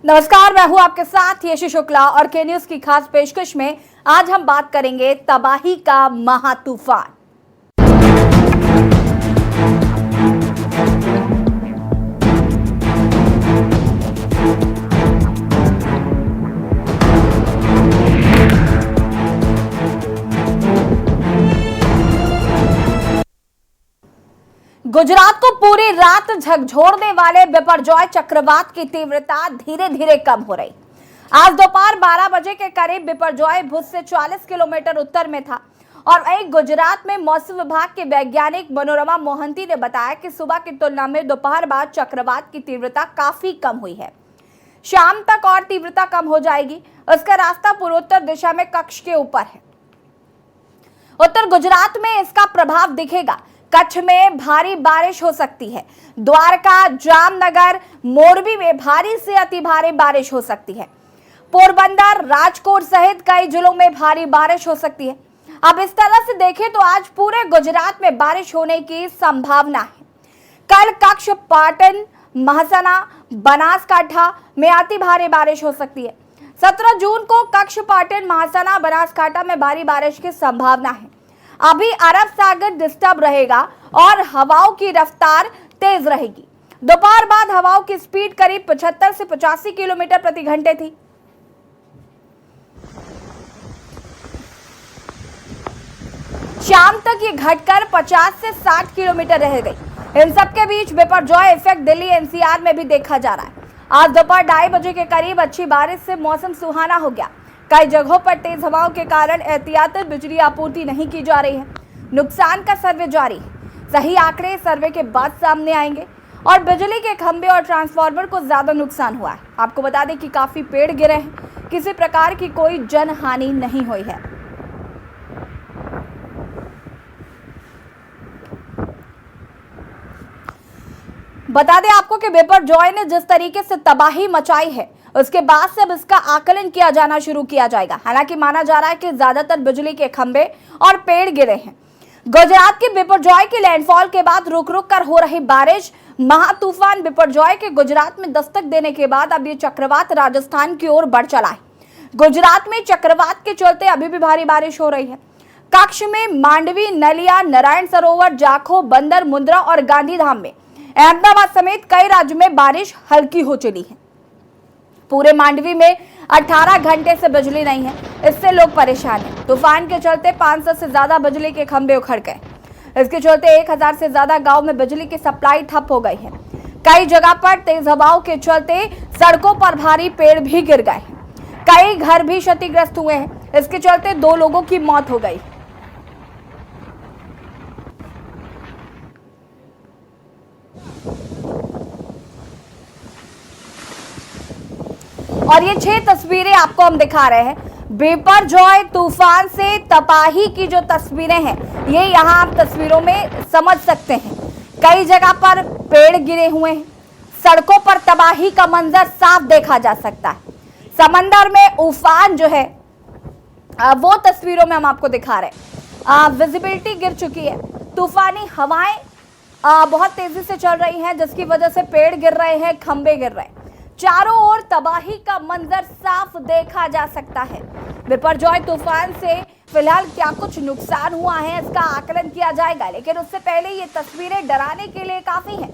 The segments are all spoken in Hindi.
नमस्कार, मैं हूं आपके साथ यशी शुक्ला और के न्यूज की खास पेशकश में आज हम बात करेंगे तबाही का महातूफान। गुजरात को पूरी रात झकझोरने वाले बिपरजॉय चक्रवात की तीव्रता धीरे धीरे कम हो रही। आज दोपहर 12 बजे के करीब बिपरजॉय भुज से 40 किलोमीटर उत्तर में था और वहीं गुजरात में मौसम विभाग के वैज्ञानिक मनोरमा मोहंती ने बताया कि सुबह की तुलना में दोपहर बाद चक्रवात की तीव्रता काफी कम हुई है। शाम तक और तीव्रता कम हो जाएगी। उसका रास्ता पूर्वोत्तर दिशा में कक्ष के ऊपर है। उत्तर गुजरात में इसका प्रभाव दिखेगा। कच्छ में भारी बारिश हो सकती है। द्वारका, जामनगर, मोरबी में भारी से अति भारी बारिश हो सकती है। पोरबंदर, राजकोट सहित कई जिलों में भारी बारिश हो सकती है। अब इस तरह से देखें तो आज पूरे गुजरात में बारिश होने की संभावना है। कल कच्छ, पाटन, महसाना, बनासकांठा में अति भारी बारिश हो सकती है। 17 जून को कच्छ, पाटन, महसाना, बनासकांठा में भारी बारिश की संभावना है। अभी अरब सागर डिस्टर्ब रहेगा और हवाओं की रफ्तार तेज रहेगी। दोपहर बाद हवाओं की स्पीड करीब 75 से 85 किलोमीटर प्रति घंटे थी। शाम तक ये घटकर 50 से 60 किलोमीटर रह गई। इन सबके बीच बिपरजॉय इफेक्ट दिल्ली एनसीआर में भी देखा जा रहा है। आज दोपहर 2:30 बजे के करीब अच्छी बारिश से मौसम सुहाना हो गया। कई जगहों पर तेज हवाओं के कारण एहतियातन बिजली आपूर्ति नहीं की जा रही है। नुकसान का सर्वे जारी है। सही आंकड़े सर्वे के बाद सामने आएंगे और बिजली के खंभे और ट्रांसफार्मर को ज्यादा नुकसान हुआ है। आपको बता दें कि काफी पेड़ गिरे हैं। किसी प्रकार की कोई जनहानि नहीं हुई है। बता दें आपको कि बिपरजॉय ने जिस तरीके से तबाही मचाई है उसके बाद से अब इसका आकलन किया जाना शुरू किया जाएगा। हालांकि माना जा रहा है कि ज्यादातर बिजली के खंभे और पेड़ गिरे हैं। गुजरात के बिपरजॉय के लैंडफॉल के बाद रुक रुक कर हो रही बारिश, महातूफान बिपरजॉय के गुजरात में दस्तक देने के बाद अब ये चक्रवात राजस्थान की ओर बढ़ चला है। गुजरात में चक्रवात के चलते अभी भी भारी बारिश हो रही है। कच्छ में मांडवी, नलिया, नारायण सरोवर, जाखो, बंदर, मुंद्रा और गांधीधाम में, अहमदाबाद समेत कई राज्यों में बारिश हल्की हो चली है। पूरे मांडवी में 18 घंटे से बिजली नहीं है। इससे लोग परेशान हैं। तूफान के चलते 500 से ज्यादा बिजली के खंभे उखड़ गए। इसके चलते 1000 से ज्यादा गांव में बिजली की सप्लाई ठप हो गई है। कई जगह पर तेज हवाओं के चलते सड़कों पर भारी पेड़ भी गिर गए हैं। कई घर भी क्षतिग्रस्त हुए हैं। इसके चलते 2 लोगों की मौत हो गई। और ये 6 तस्वीरें आपको हम दिखा रहे हैं। बिपरजॉय तूफान से तबाही की जो तस्वीरें हैं, ये यहाँ आप तस्वीरों में समझ सकते हैं। कई जगह पर पेड़ गिरे हुए हैं। सड़कों पर तबाही का मंजर साफ देखा जा सकता है। समंदर में उफान जो है वो तस्वीरों में हम आपको दिखा रहे हैं। विजिबिलिटी गिर चुकी है। तूफानी हवाएं बहुत तेजी से चल रही हैं, जिसकी वजह से पेड़ गिर रहे हैं, खंभे गिर रहे हैं। चारों ओर तबाही का मंजर साफ देखा जा सकता है। बिपरजॉय तूफान से फिलहाल क्या कुछ नुकसान हुआ है इसका आकलन किया जाएगा, लेकिन उससे पहले ये तस्वीरें डराने के लिए काफी हैं।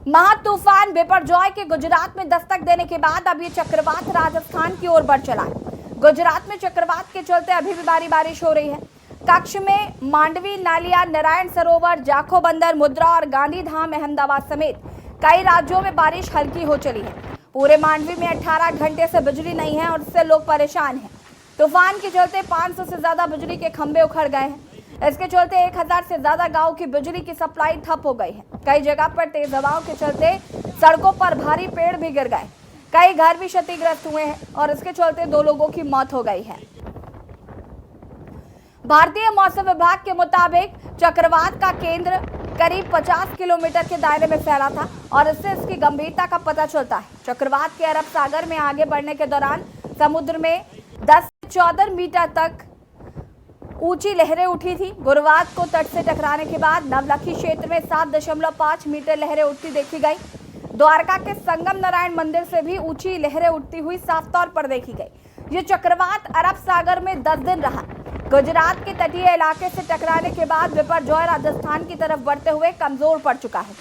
महातूफान बिपरजॉय के गुजरात में दस्तक देने के बाद अब ये चक्रवात राजस्थान की ओर बढ़ चला है। गुजरात में चक्रवात के चलते अभी भी भारी बारिश हो रही है। कच्छ में मांडवी, नालिया, नारायण सरोवर, जाखो, बंदर, मुंद्रा और गांधीधाम, अहमदाबाद समेत कई राज्यों में बारिश हल्की हो चली है। पूरे मांडवी में 18 घंटे से बिजली नहीं है और इससे लोग परेशान हैं। तूफान के चलते 500 से ज्यादा बिजली के खंभे उखड़ गए हैं। इसके चलते 1000 से ज्यादा गांव की बिजली की सप्लाई ठप हो गई है। कई जगह पर तेज हवाओं के चलते सड़कों पर भारी पेड़ भी गिर गए। कई घर भी क्षतिग्रस्त हुए हैं और इसके चलते 2 लोगों की मौत हो गई है। भारतीय मौसम विभाग के मुताबिक चक्रवात का केंद्र करीब 50 किलोमीटर के दायरे में फैला था और इससे इसकी गंभीरता का पता चलता है। चक्रवात के अरब सागर में आगे बढ़ने के दौरान समुद्र में 10 से 14 मीटर तक ऊंची लहरें उठी थी। गुरुवार को तट से टकराने के बाद नवलखी क्षेत्र में 7.5 मीटर लहरें उठती देखी गई। द्वारका के संगम नारायण मंदिर से भी ऊंची लहरें उठती हुई साफ तौर पर देखी गई। ये चक्रवात अरब सागर में 10 दिन रहा। गुजरात के तटीय इलाके से टकराने के बाद बिपरजॉय राजस्थान की तरफ बढ़ते हुए कमजोर पड़ चुका है।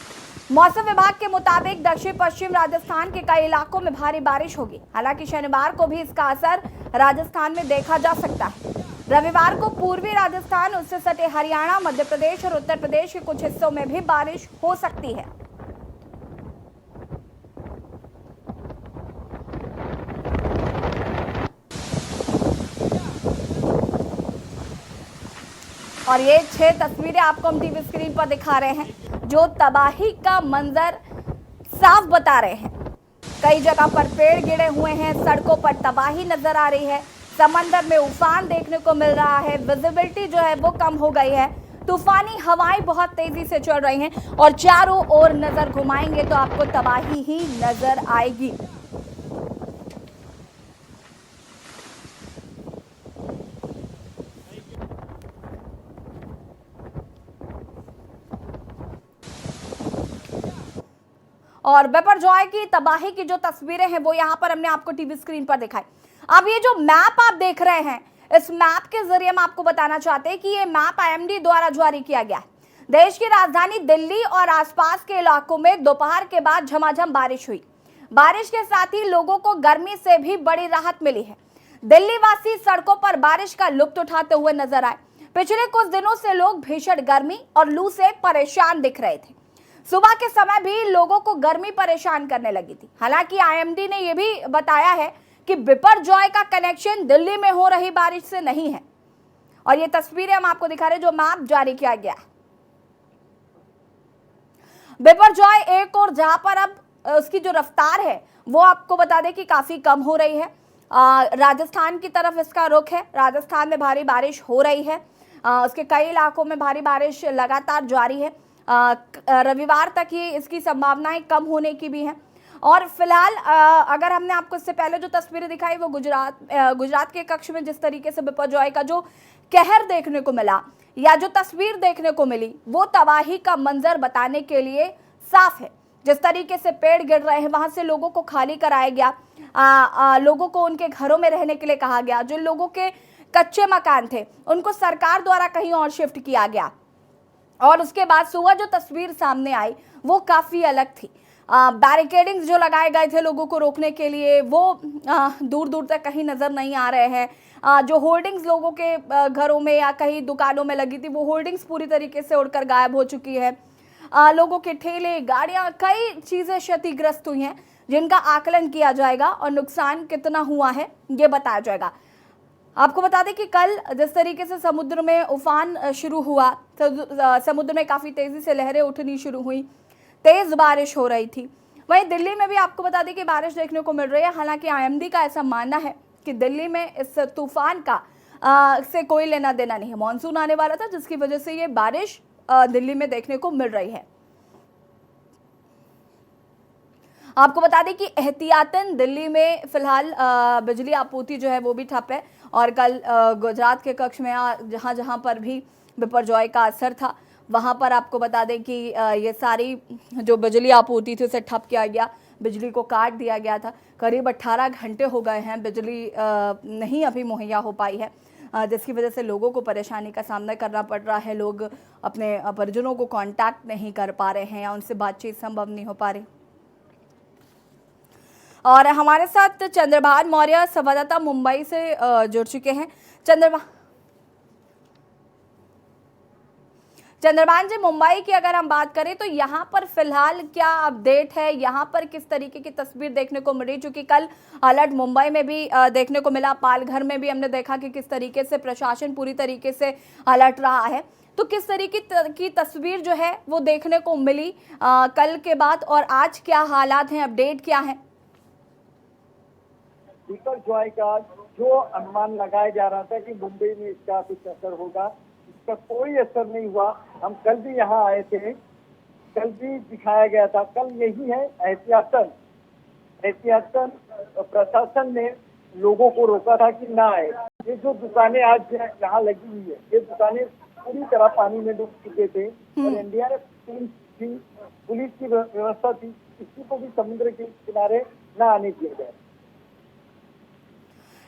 मौसम विभाग के मुताबिक दक्षिण पश्चिम राजस्थान के कई इलाकों में भारी बारिश होगी। हालांकि शनिवार को भी इसका असर राजस्थान में देखा जा सकता है। रविवार को पूर्वी राजस्थान, उससे सटे हरियाणा, मध्य प्रदेश और उत्तर प्रदेश के कुछ हिस्सों में भी बारिश हो सकती है। और ये 6 तस्वीरें आपको हम टीवी स्क्रीन पर दिखा रहे हैं, जो तबाही का मंजर साफ बता रहे हैं। कई जगह पर पेड़ गिरे हुए हैं, सड़कों पर तबाही नजर आ रही है, समंदर में उफान देखने को मिल रहा है, विजिबिलिटी जो है वो कम हो गई है, तूफानी हवाएं बहुत तेजी से चल रही हैं और चारों ओर नजर घुमाएंगे तो आपको तबाही ही नजर आएगी। और बिपरजॉय की तबाही की जो तस्वीरें हैं वो यहां पर हमने आपको टीवी स्क्रीन पर दिखाई। अब ये जो मैप आप देख रहे हैं, इस मैप के जरिए हम आपको बताना चाहते हैं कि ये मैप आईएमडी द्वारा जारी किया गया है। देश की राजधानी दिल्ली और आसपास के इलाकों में दोपहर के बाद झमाझम बारिश हुई। बारिश के साथ ही लोगों को गर्मी से भी बड़ी राहत मिली है। दिल्ली वासी सड़कों पर बारिश का लुत्फ उठाते हुए नजर आए। पिछले कुछ दिनों से लोग भीषण गर्मी और लू से परेशान दिख रहे थे। सुबह के समय भी लोगों को गर्मी परेशान करने लगी थी। हालांकि आईएमडी ने यह भी बताया है कि बिपरजॉय का कनेक्शन दिल्ली में हो रही बारिश से नहीं है। और ये तस्वीरें हम आपको दिखा रहे हैं जो मैप जारी किया गया है। बिपरजॉय एक और जहां पर अब उसकी जो रफ्तार है वो आपको बता दें कि काफी कम हो रही है। राजस्थान की तरफ इसका रुख है। राजस्थान में भारी बारिश हो रही है। उसके कई इलाकों में भारी बारिश लगातार जारी है। रविवार तक ही इसकी संभावनाएं कम होने की भी हैं। और फिलहाल अगर हमने आपको इससे पहले जो तस्वीरें दिखाई वो गुजरात के कक्ष में जिस तरीके से बिपरजॉय का जो कहर देखने को मिला या जो तस्वीर देखने को मिली वो तबाही का मंजर बताने के लिए साफ है। जिस तरीके से पेड़ गिर रहे हैं, वहां से लोगों को खाली कराया गया, लोगों को उनके घरों में रहने के लिए कहा गया। जो लोगों के कच्चे मकान थे उनको सरकार द्वारा कहीं और शिफ्ट किया गया। और उसके बाद सुबह जो तस्वीर सामने आई वो काफ़ी अलग थी। बैरिकेडिंग्स जो लगाए गए थे लोगों को रोकने के लिए वो दूर दूर तक कहीं नज़र नहीं आ रहे हैं। जो होर्डिंग्स लोगों के घरों में या कहीं दुकानों में लगी थी वो होर्डिंग्स पूरी तरीके से उड़कर गायब हो चुकी है। लोगों के ठेले, गाड़ियाँ, कई चीज़ें क्षतिग्रस्त हुई हैं जिनका आकलन किया जाएगा और नुकसान कितना हुआ है ये बताया जाएगा। आपको बता दें कि कल जिस तरीके से समुद्र में उफान शुरू हुआ तो समुद्र में काफ़ी तेज़ी से लहरें उठनी शुरू हुई, तेज़ बारिश हो रही थी। वहीं दिल्ली में भी आपको बता दें कि बारिश देखने को मिल रही है। हालांकि आईएमडी का ऐसा मानना है कि दिल्ली में इस तूफान का से कोई लेना देना नहीं है। मानसून आने वाला था जिसकी वजह से ये बारिश दिल्ली में देखने को मिल रही है। आपको बता दें कि एहतियातन दिल्ली में फिलहाल बिजली आपूर्ति जो है वो भी ठप है। और कल गुजरात के कक्ष में जहाँ जहाँ पर भी बिपरजॉय का असर था वहाँ पर आपको बता दें कि ये सारी जो बिजली आपूर्ति थी उसे ठप किया गया, बिजली को काट दिया गया था। करीब 18 घंटे हो गए हैं बिजली नहीं अभी मुहैया हो पाई है, जिसकी वजह से लोगों को परेशानी का सामना करना पड़ रहा है। लोग अपने परिजनों को कांटेक्ट नहीं कर पा रहे हैं या उनसे बातचीत संभव नहीं हो पा रही। और हमारे साथ चंद्रभान मौर्य संवाददाता मुंबई से जुड़ चुके हैं। चंद्रभान जी, मुंबई की अगर हम बात करें तो यहाँ पर फिलहाल क्या अपडेट है, यहाँ पर किस तरीके की तस्वीर देखने को मिली? चूंकि कल अलर्ट मुंबई में भी देखने को मिला, पालघर में भी हमने देखा कि किस तरीके से प्रशासन पूरी तरीके से अलर्ट रहा है। तो किस तरीके की तस्वीर जो है वो देखने को मिली कल के बाद, और आज क्या हालात हैं, अपडेट क्या है? बिपरजॉय का जो अनुमान लगाया जा रहा था कि मुंबई में इसका कुछ असर होगा, इसका कोई असर नहीं हुआ। हम कल भी यहाँ आए थे, कल भी दिखाया गया था। कल यही है एहतियातन प्रशासन ने लोगों को रोका था कि ना आए। ये जो दुकानें आज यहाँ लगी हुई है, ये दुकानें पूरी तरह पानी में डूब चुके थे और एनडीआरएफ टीम थी, पुलिस की व्यवस्था थी, किसी को भी समुद्र के किनारे न आने दिया जाए।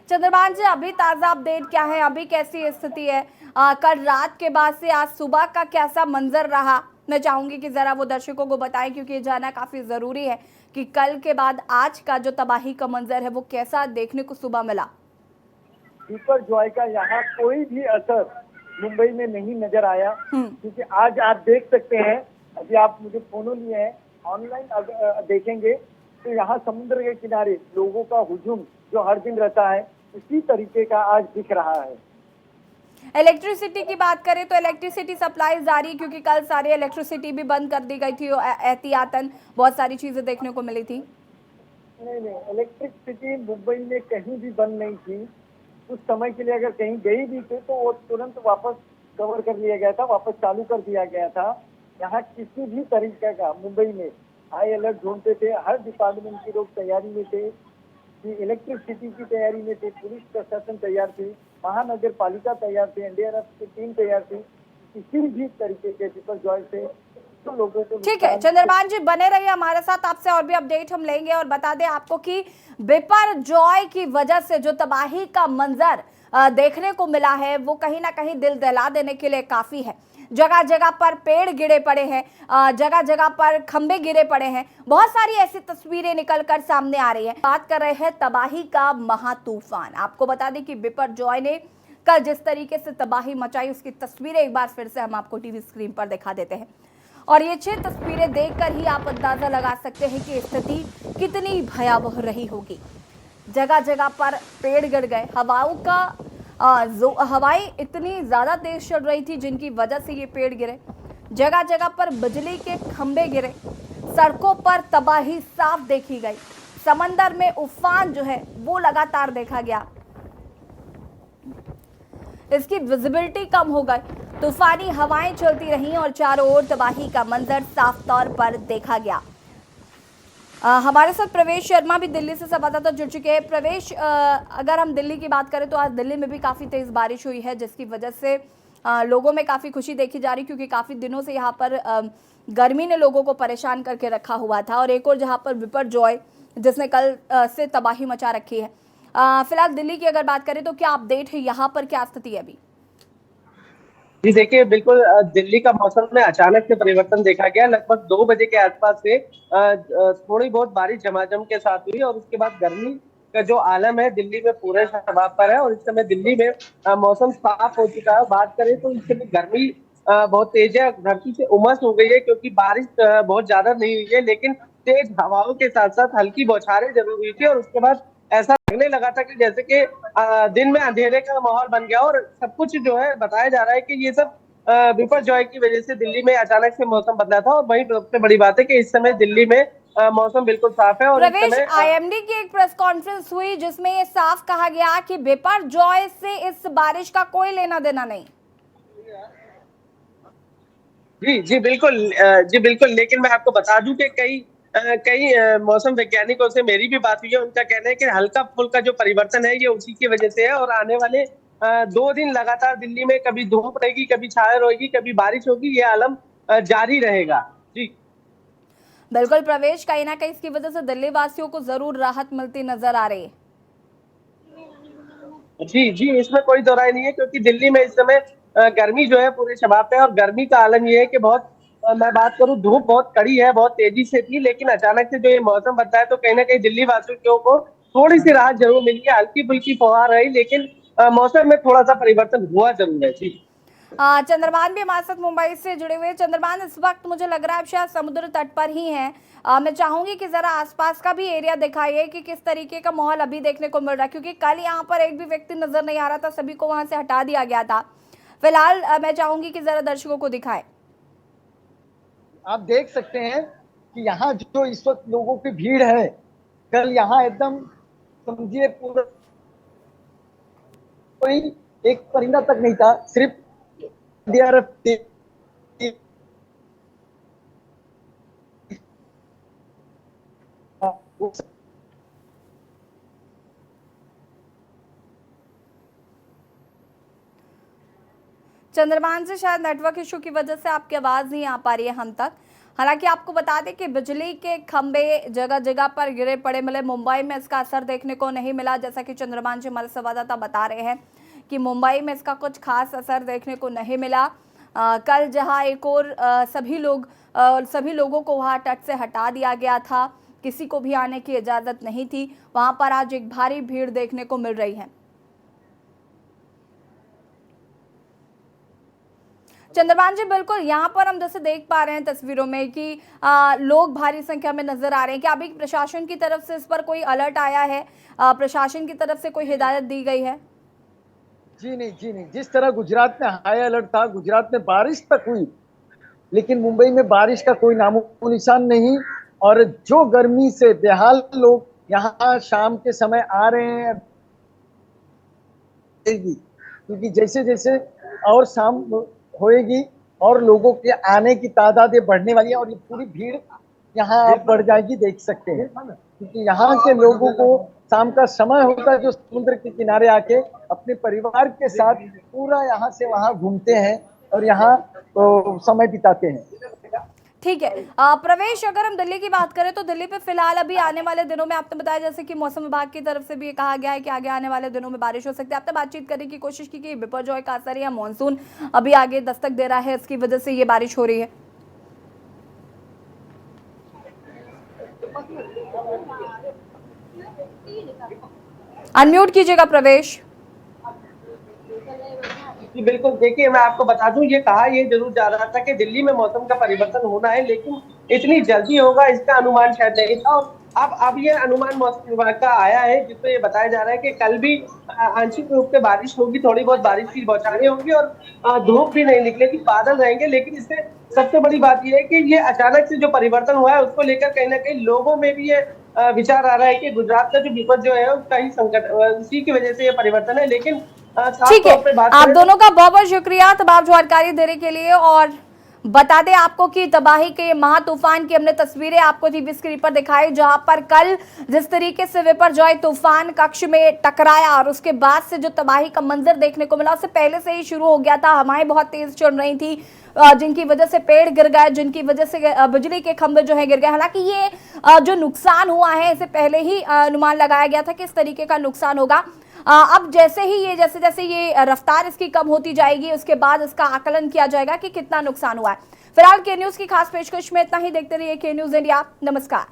चंद्रभान जी, अभी ताजा अपडेट क्या है, अभी कैसी स्थिति है? कल रात के बाद से आज सुबह का कैसा मंजर रहा? मैं चाहूंगी कि जरा वो दर्शकों को बताएं, क्योंकि ये जानना काफी जरूरी है कि कल के बाद आज का जो तबाही का मंजर है वो कैसा देखने को सुबह मिला। बिपरजॉय का यहाँ कोई भी असर मुंबई में नहीं नजर आया, हम्म। क्योंकि आज आप देख सकते हैं, अभी आप मुझे फोनो लिए हैं, ऑनलाइन देखेंगे तो यहाँ समुद्र के किनारे लोगों का हुजूम जो हर दिन रहता है उसी तरीके का आज दिख रहा है। इलेक्ट्रिसिटी की बात करें तो इलेक्ट्रिसिटी सप्लाई जारी, क्योंकि कल सारी इलेक्ट्रिसिटी भी बंद कर दी गई थी, एहतियातन बहुत सारी चीजें देखने को मिली थी। नहीं, इलेक्ट्रिसिटी मुंबई में कहीं भी बंद नहीं थी। कुछ समय के लिए अगर कहीं गई भी थी तो वो तुरंत वापस कवर कर लिया गया था, वापस चालू कर दिया गया था। यहाँ किसी भी तरीके का मुंबई में हाई अलर्ट ढूंढते थे, हर डिपार्टमेंट के लोग तैयारी में थे, इलेक्ट्रिसिटी की तैयारी में थे, पुलिस प्रशासन तैयार थी, महानगर पालिका तैयार थे, एनडीआरएफ की टीम तैयार थी। किसी भी तरीके के बिपरजॉय से तो लोगों को। ठीक है चंद्रभान जी, बने रहिए हमारे साथ, आपसे और भी अपडेट हम लेंगे। और बता दें आपको कि बिपरजॉय की वजह से जो तबाही का मंजर देखने को मिला है वो कहीं ना कहीं दिल दहला देने के लिए काफी है। जगह जगह पर पेड़ गिरे पड़े हैं, जगह जगह पर खंबे गिरे पड़े हैं, बहुत सारी ऐसी तस्वीरें निकलकर सामने आ रही हैं। बात कर रहे हैं तबाही का महातूफान। आपको बता दें कि बिपरजॉय ने कल जिस तरीके से तबाही मचाई उसकी तस्वीरें एक बार फिर से हम आपको टीवी स्क्रीन पर दिखा देते हैं। और ये 6 तस्वीरें देखकर ही आप अंदाजा लगा सकते हैं कि स्थिति कितनी भयावह रही होगी। जगह जगह पर पेड़ गिर गए, हवाएं इतनी ज्यादा तेज चल रही थी जिनकी वजह से ये पेड़ गिरे। जगह जगह पर बिजली के खंभे गिरे, सड़कों पर तबाही साफ देखी गई। समंदर में उफान जो है वो लगातार देखा गया, इसकी विजिबिलिटी कम हो गई। तूफानी हवाएं चलती रहीं और चारों ओर तबाही का मंजर साफ तौर पर देखा गया। हमारे साथ प्रवेश शर्मा भी दिल्ली से संवाददाता जुड़ चुके हैं। प्रवेश, अगर हम दिल्ली की बात करें तो आज दिल्ली में भी काफ़ी तेज़ बारिश हुई है, जिसकी वजह से लोगों में काफ़ी खुशी देखी जा रही, क्योंकि काफ़ी दिनों से यहाँ पर गर्मी ने लोगों को परेशान करके रखा हुआ था। और एक और जहाँ पर बिपरजॉय जिसने कल से तबाही मचा रखी है। फिलहाल दिल्ली की अगर बात करें तो क्या अपडेट है, यहाँ पर क्या स्थिति है अभी? जी देखिए, बिल्कुल दिल्ली का मौसम में अचानक से परिवर्तन देखा गया। लगभग 2 बजे के आसपास से थोड़ी बहुत बारिश झमाझम के साथ हुई और उसके बाद गर्मी का जो आलम है दिल्ली में पूरे शबाब पर है। और इस समय दिल्ली में मौसम साफ हो चुका है। बात करें तो इस समय गर्मी बहुत तेज है, धरती से उमस हो गई है, क्योंकि बारिश बहुत ज्यादा नहीं हुई है, लेकिन तेज हवाओं के साथ साथ हल्की बौछारें जरूर हुई थी। और उसके बाद ऐसा लगने लगा था कि जैसे कि दिन में अंधेरे का माहौल बन गया। और सब कुछ जो है बताया जा रहा है कि ये सब बिपरजॉय की वजह से दिल्ली में अचानक से मौसम बदला था। और वहीं सबसे बड़ी बात है कि इस समय दिल्ली में मौसम बिल्कुल साफ है। और इस प्रवेश, समय आईएमडी की एक प्रेस कॉन्फ्रेंस हुई जिसमें ये साफ कहा गया कि बिपरजॉय से इस बारिश का कोई लेना देना नहीं। जी बिल्कुल, लेकिन मैं आपको बता दूं कि कई मौसम वैज्ञानिकों से मेरी भी बात हुई है। उनका कहना है कि हल्का फुल्का जो परिवर्तन है ये उसी की वजह से है। और आने वाले 2 दिन लगातार दिल्ली में कभी धूप रहेगी, कभी छाया रहेगी, कभी बारिश होगी, ये आलम जारी रहेगा। जी बिल्कुल प्रवेश, कहीं ना कहीं इसकी वजह से दिल्ली वासियों को जरूर राहत मिलती नजर आ रही है। जी, इसमें कोई दो राय नहीं है, क्योंकि दिल्ली में इस समय गर्मी जो है पूरे शबाब पे। और गर्मी का आलम ये है कि मैं बात करूं, धूप बहुत कड़ी है, बहुत तेजी से थी, लेकिन अचानक से जो ये मौसम बदला है तो कहीं ना कहीं दिल्ली वासियों को थोड़ी सी राहत जरूर मिली है। हल्की फुल्की फुहार रही, लेकिन मौसम में थोड़ा सा परिवर्तन हुआ जरूर है। जी चंद्रभान भी हमारे साथ मुंबई से जुड़े हुए। चंद्रभान, इस वक्त मुझे लग रहा है आप शायद समुद्र तट पर ही हैं। मैं चाहूंगी कि जरा आसपास का भी एरिया दिखाइए कि किस तरीके का माहौल अभी देखने को मिल रहा है, क्योंकि कल यहाँ पर एक भी व्यक्ति नजर नहीं आ रहा था, सभी को वहां से हटा दिया गया था। फिलहाल मैं चाहूंगी कि जरा दर्शकों को दिखाएं। आप देख सकते हैं कि यहाँ जो इस वक्त लोगों की भीड़ है, कल यहाँ एकदम समझिए पूरा कोई एक परिंदा तक नहीं था, सिर्फ एनडीआरएफ चंद्रभान से शायद नेटवर्क इशू की वजह से आपकी आवाज नहीं आ पा रही है हम तक। हालांकि आपको बता दें कि बिजली के खंभे जगह जगह पर गिरे पड़े मिले। मुंबई में इसका असर देखने को नहीं मिला, जैसा कि चंद्रभान जी हमारे संवाददाता बता रहे हैं कि मुंबई में इसका कुछ खास असर देखने को नहीं मिला। कल जहां एक और सभी लोगों को वहां तट से हटा दिया गया था, किसी को भी आने की इजाजत नहीं थी, वहां पर आज एक भारी भीड़ देखने को मिल रही है। चंद्रभान जी, बिल्कुल यहाँ पर हम जैसे देख पा रहे हैं तस्वीरों में कि लोग भारी संख्या में नजर आ रहे हैं। क्या अभी प्रशासन की तरफ से इस पर कोई अलर्ट आया है, प्रशासन की तरफ से कोई हिदायत दी गई है? जी नहीं, जिस तरह गुजरात में हाई अलर्ट था, गुजरात में बारिश तक हुई, लेकिन मुंबई में बारिश का कोई नामो निशान नहीं। और जो गर्मी से बेहाल लोग यहाँ शाम के समय आ रहे हैं, क्योंकि जैसे जैसे और शाम होएगी और लोगों के आने की तादाद बढ़ने वाली है और ये पूरी भीड़ यहाँ आप बढ़ जाएगी, देख सकते हैं। क्योंकि यहाँ के लोगों को शाम का समय होता है जो समुद्र के किनारे आके अपने परिवार के साथ पूरा यहाँ से वहाँ घूमते हैं और यहाँ समय बिताते हैं। ठीक है प्रवेश, अगर हम दिल्ली की बात करें तो दिल्ली पे फिलहाल अभी आने वाले दिनों में आपने बताया जैसे कि मौसम विभाग की तरफ से भी कहा गया है कि आगे आने वाले दिनों में बारिश हो सकती है। आपने बातचीत करने की कोशिश की कि बिपरजॉय का असर या मानसून अभी आगे दस्तक दे रहा है, इसकी वजह से ये बारिश हो रही है? अनम्यूट कीजिएगा प्रवेश। जी बिल्कुल, देखिए मैं आपको बता दूं, ये कहा ये जरूर जा रहा था कि दिल्ली में मौसम का परिवर्तन होना है, लेकिन इतनी जल्दी होगा इसका अनुमान शायद नहीं था। और अब ये अनुमान मौसम विभाग का आया है जिसमें ये बताया जा रहा है कि कल भी आंशिक रूप से बारिश होगी, थोड़ी बहुत बारिश की बौछारें होंगी और धूप भी नहीं निकलेगी, बादल रहेंगे। लेकिन इससे सबसे बड़ी बात यह है कि ये अचानक से जो परिवर्तन हुआ है उसको लेकर कहीं ना कहीं लोगों में भी ये विचार आ रहा है कि गुजरात का जो विपद जो है उसका ही संकट, उसी की वजह से ये परिवर्तन है। लेकिन ठीक है, आप दोनों का बहुत बहुत शुक्रिया तमाम जानकारी देने के लिए। और बता दें आपको कि तबाही के महा तूफान की हमने तस्वीरें आपको टीवी स्क्रीन पर दिखाई, जहां पर कल जिस तरीके से बिपरजॉय तूफान कक्ष में टकराया और उसके बाद से जो तबाही का मंजर देखने को मिला, उससे पहले से ही शुरू हो गया था। हवाएं बहुत तेज चल रही थी जिनकी वजह से पेड़ गिर गए, जिनकी वजह से बिजली के खंभे जो है गिर गए। हालांकि ये जो नुकसान हुआ है इसे पहले ही अनुमान लगाया गया था कि इस तरीके का नुकसान होगा। अब जैसे जैसे ये रफ्तार इसकी कम होती जाएगी, उसके बाद इसका आकलन किया जाएगा कि कितना नुकसान हुआ है। फिलहाल के न्यूज की खास पेशकश में इतना ही। देखते रहिए के न्यूज इंडिया। नमस्कार।